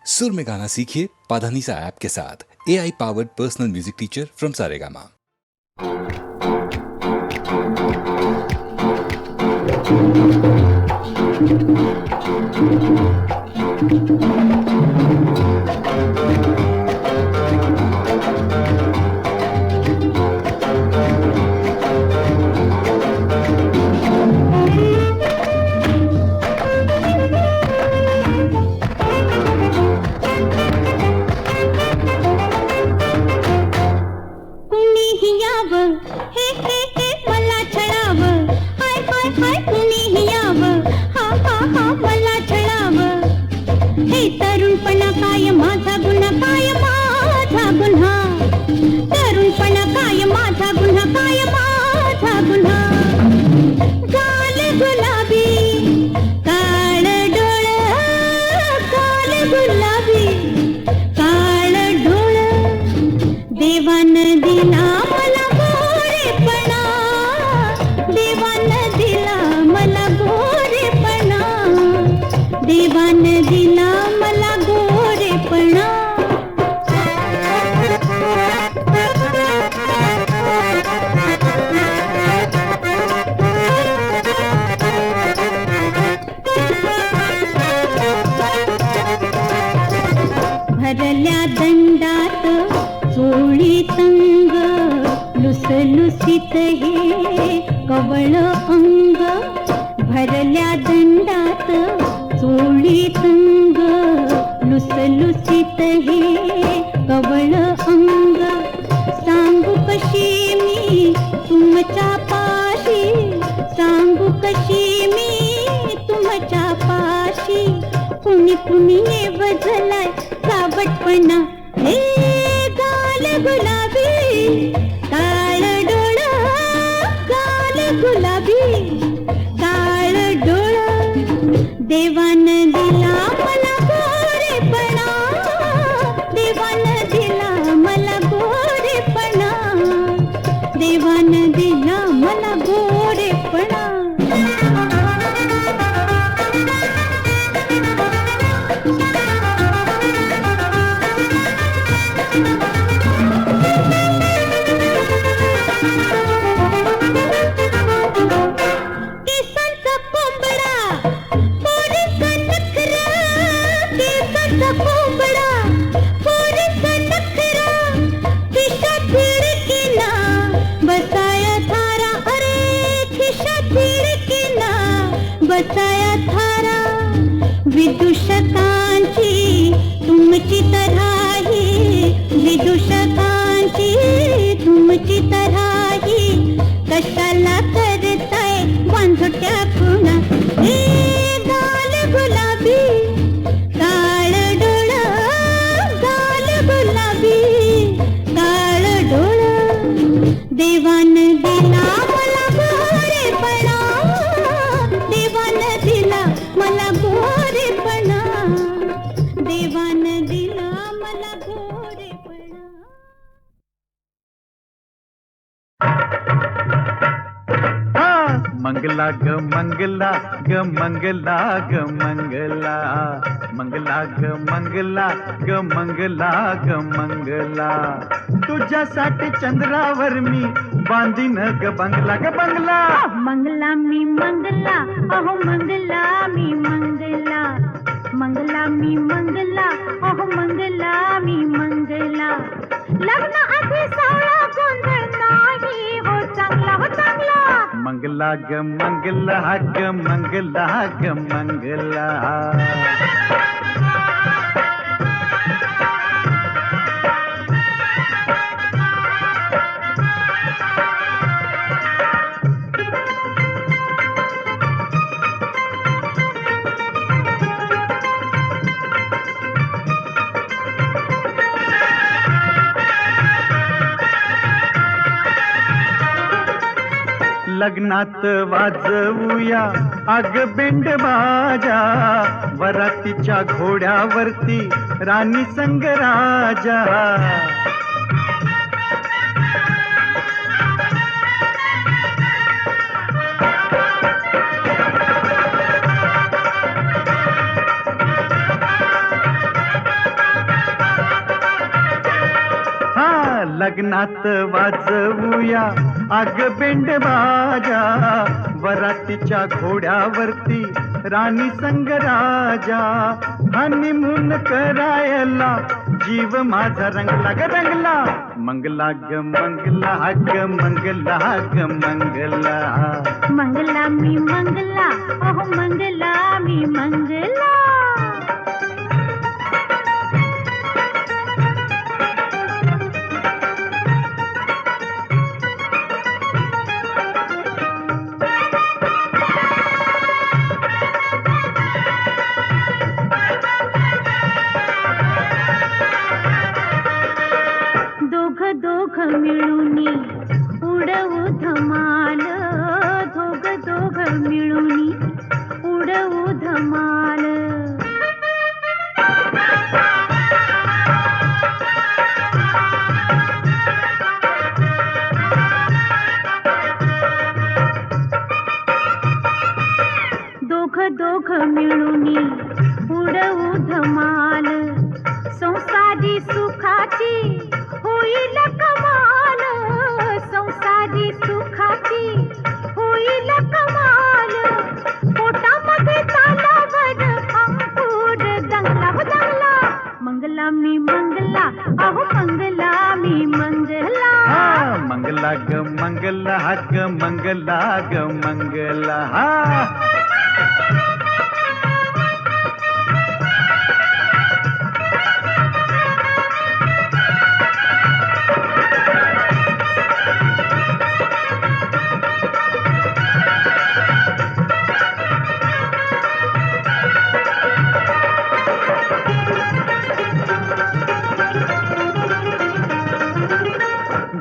सुर में गाना सीखिए पाधानीसा ऐप के साथ। AI powered personal music teacher from Saregama. भरल्या दंडात चोळी तंग लुसलुसीत हे कवळ अंग भरल्या दंडात चोळी तंग लुसलुसीत हे कवळ अंग सांगू कशी मी तुमच्या पाशी सांगू कशी मी तुमच्या पाशी कुणी कुणी बदलाय सावटपणा हे गाल गुलाबी काळ डोळ गाल गुलाबी काळ डोळ देवान दिला मला गोरेपणा देवान दिला मला गोरेपणा देवान दिला मला गोरेपणा बसाया थारा विदूषकांची तुमची तऱ्हाही विदूषकांची तुमची तऱ्हाही कशाला करताय वांझोट्या खुणा हे गाल गुलाबी काळ डोळ गाल गुलाबी काळ डोळ देवान दिला मला गोरेपणा देवान दिला मला गोरेपणा देवान दिला मला गोरेपणा मंगला ग मंगला ग मंगला ग मंगला मंगला ग मंगला ग मंगला ग मंगला तुझ्यासाठी चंद्रावर मी बांधीन ग बंगला ग बंगला मंगला मी मंगला अहो मंगला मी मंगला मंगला मी मंगला अहो मंगला मी मंगला लग्न आधी सावळा गोंधळ नाही हो चांगला हो चांगला मंगला ग मंगला ग मंगला ग मंगला लग्नात वाजवूया आग बेंड बाजा वरातीच्या घोड्यावरती राणी संग राजा लग्नात वाजवूया आग बेंड बाजा, वरातीच्या घोड्यावरती राणी संग राजा, हनीमून करायला जीव माझा रंगला ग रंगला, मंगला ग मंगला ग मंगला ग मंगला. मंगला मी मंगला अहो मंगला मी मंगला. दोघ मिळूनी उडवू धमाल, दोघ मिळूनी उडवू धमाल. दोघ मिळूनी उडवू धमाल, संसारी सुखाची होईल कमाल, संसारी सुखाची होईल कमाल. पोटामध्ये तालावर अंकुर दंगला व दंगला, मंगला मी मंगला अहो मंगला मी मंगला. मंगला ग मंगला ग मंगला ग मंगला.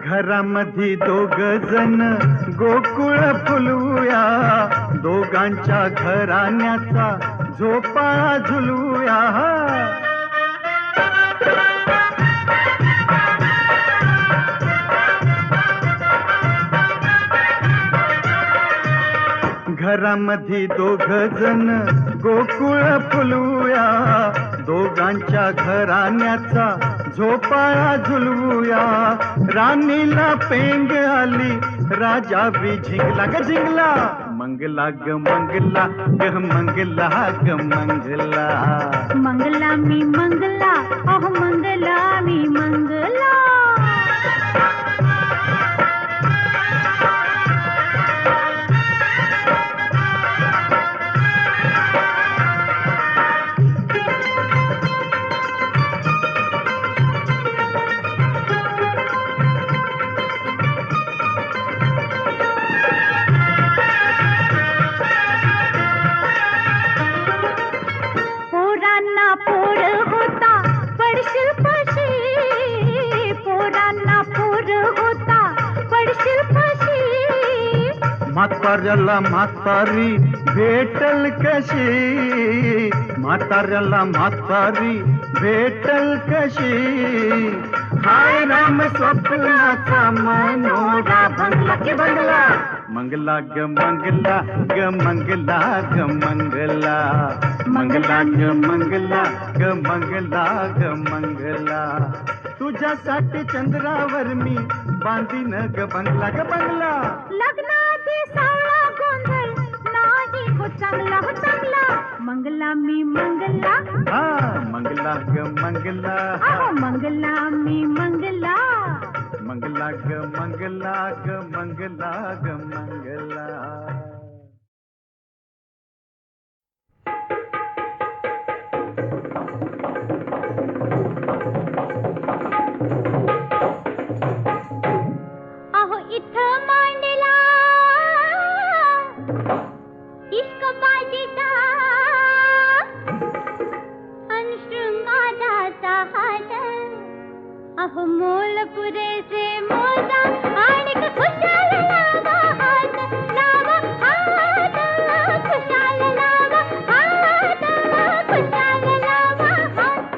घरामध्ये दोघ जण गोकुळ फुलवूया, दोघांच्या घराण्याचा झोपाळा झुलवूया. घरामध्ये दोघ जण गोकुळ फुलवूया, दोघांच्या घराण्याचा झोपाळा झुलवूया. राणीला पेंग आली राजा बी झिंगला ग झिंगला, मंगला ग मंगला ग मंगला ग मंगला. मंगला मी मंगला अहो मंगला मी मंगला. म्हाताऱ्याला म्हातारी भेटल कशी, म्हाताऱ्याला म्हातारी भेटल कशी. हाय राम स्वप्नाचा मनोरा भंगला की बंगला, मंगला ग मंगला ग मंगला ग मंगला. मंगला ग मंगला ग मंगला ग मंगला. तुझ्यासाठी चंद्रावर मी बांधीन ग बंगला ग बंगला. लग्नाची सावळा गोंधळ नाही हो चांगला हो चांगला, मंगला मी मंगला. मंगला ग मंगला अहो मंगला मी मंगला. मंगला ग मंगला ग मंगला ग मंगला. अहो इथं मांडला इश्क बाजीचा अन शृंगाराचा हात. अहो मोल पुरेसे मोजा आणि खुशाल लावा हात, लावा हात, खुशाल लावा हात, खुशाल लावा हात.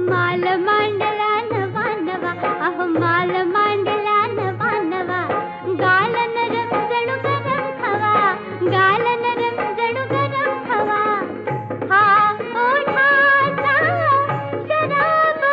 माल मांडला नवा नवा, अहो माल मांडला नवा नवा. गाल नरम जणू गरम खवा, गाल नरम जणू गरम खवा. हा ओठाचा शराब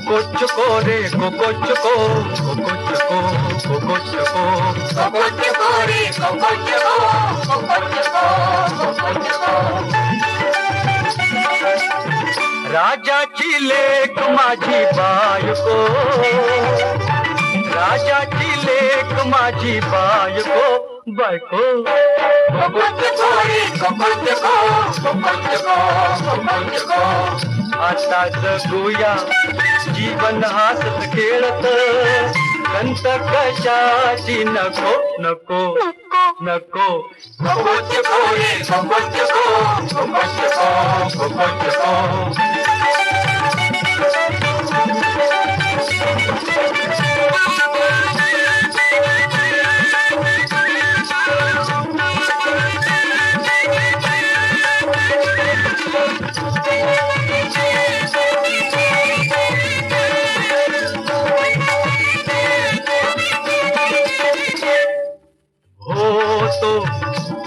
कोको चुको रे कोको चुको कोको चुको कोको चुको कोको चुको रे कोको चुको कोको चुको कोको चुको राजाची लेक माझी बायको राजाची लेक माझी बायको बायको कोको चुको रे कोको चुको कोको चुको कोको चुको आता जगूया जीवन हसत खेळत कंत कशाची नको नको नको कोको चुको रे कोको चुको कोको चुको कोको चुको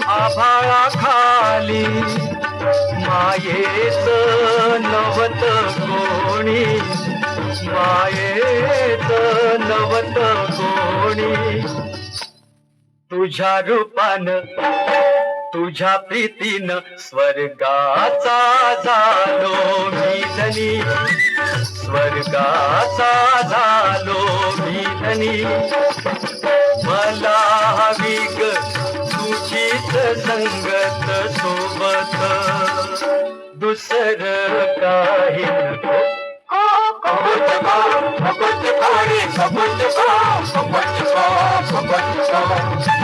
आभाळाखाली मायेच नवत कोणी मायेच नवत कोणी तुझ्या रूपान तुझ्या प्रीतीन स्वर्गाचा झालो मी धनी स्वर्गाचा झालो मी धनी मला हवी ग तुझीच संगत सोबत दुसर काही नको कोको चुको कोको चुको रे कोको चुको कोको चुको कोको चुको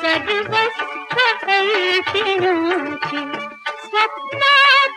परवश सकलती स्वप्नात